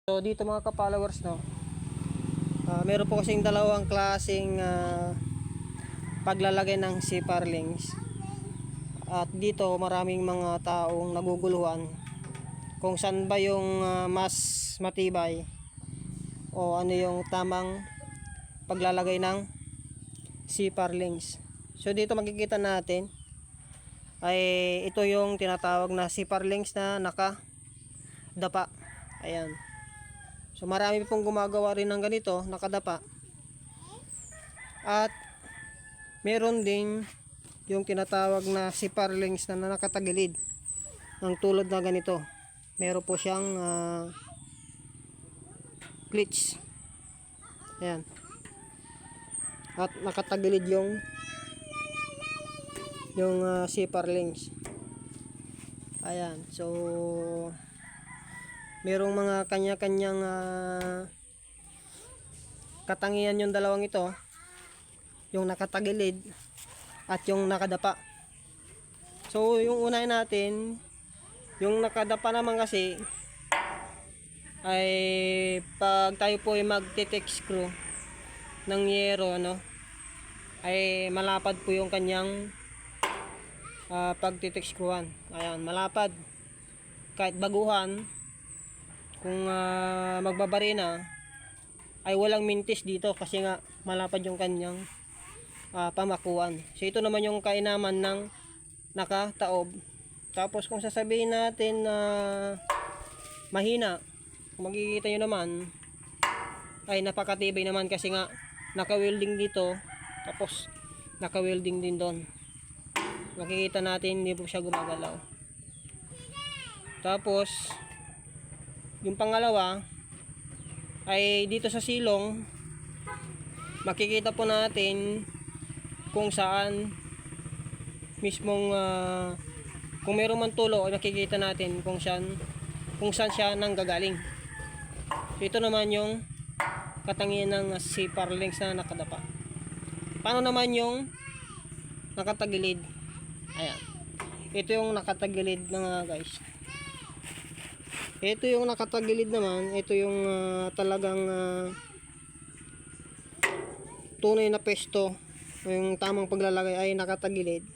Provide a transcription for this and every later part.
So dito mga ka-followers, no, meron po kasing dalawang klaseng paglalagay ng CPR-LINGs. At dito maraming mga taong naguguluhan kung saan ba yung mas matibay o ano yung tamang paglalagay ng CPR-LINGs. So dito makikita natin ay ito yung tinatawag na CPR-LINGs na nakadapa. Ayan. So marami pong gumagawa rin ng ganito, nakadapa. At meron ding yung tinatawag na CPR-LINGs na nakatagilid. Ang tulad na ganito. Meron po siyang glitch. Ayan. At nakatagilid yung CPR-LINGs. Ayan. So merong mga kanya-kanyang katangian yung dalawang ito, yung nakatagilid at yung nakadapa. So yung unahin natin, yung nakadapa naman kasi ay pag tayo po ay magte-tex screw ng yero, ano, ay malapad po yung kanyang pagte-tex screwan. Ayan, malapad kahit baguhan. Kung magbabari na ay walang mintis dito kasi nga malapad yung kanyang pamakuan. So ito naman yung kainaman ng nakataob. Tapos kung sasabihin natin na mahina, kung makikita nyo naman ay napakatibay naman kasi nga naka-welding dito, tapos naka-welding din doon. Makikita natin hindi po siya gumagalaw. Tapos yung pangalawa ay dito sa silong, makikita po natin kung saan mismong kung meron man tulo, nakikita natin kung saan siya nanggagaling. So ito naman yung katangian ng CPR-LINGs na nakadapa. Paano naman yung nakatagilid? Ayan, ito yung nakatagilid mga guys. Ito yung nakatagilid naman, ito yung talagang tunay na pesto, yung tamang paglalagay ay nakatagilid.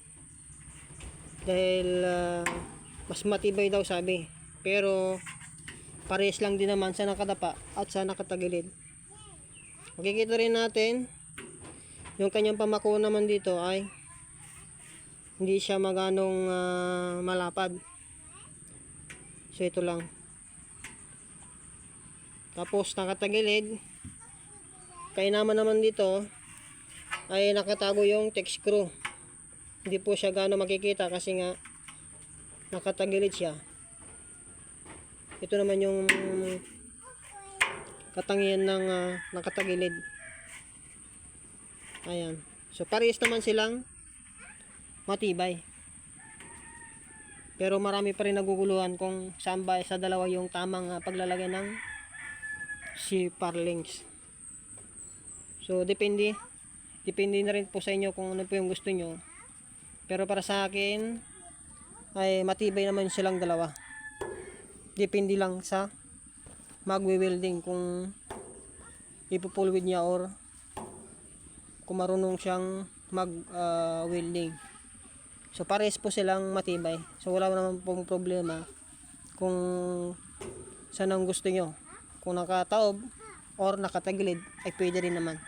Dahil mas matibay daw sabi. Pero parehas lang din naman sa nakadapa at sa nakatagilid. Makikita rin natin yung kanyang pamako naman dito ay hindi siya maganong malapad. So ito lang. Tapos nakatagilid, kainaman naman dito ay nakatago yung tex screw. Hindi po siya gaano makikita kasi nga nakatagilid siya. Ito naman yung katangian ng nakatagilid. Ayan. So parehas naman silang matibay. Pero marami pa rin naguguluhan kung saan ba sa dalawa yung tamang paglalagay ng CPR-LINGs. So depende na rin po sa inyo kung ano po yung gusto nyo. Pero para sa akin ay matibay naman silang dalawa. Depende lang sa magwe-welding kung ipupulwid niya or kung marunong siyang mag-welding. So pares po silang matibay. So wala naman pong problema kung saan ang gusto nyo. Kung nakataob or nakatagilid ay pwede rin naman.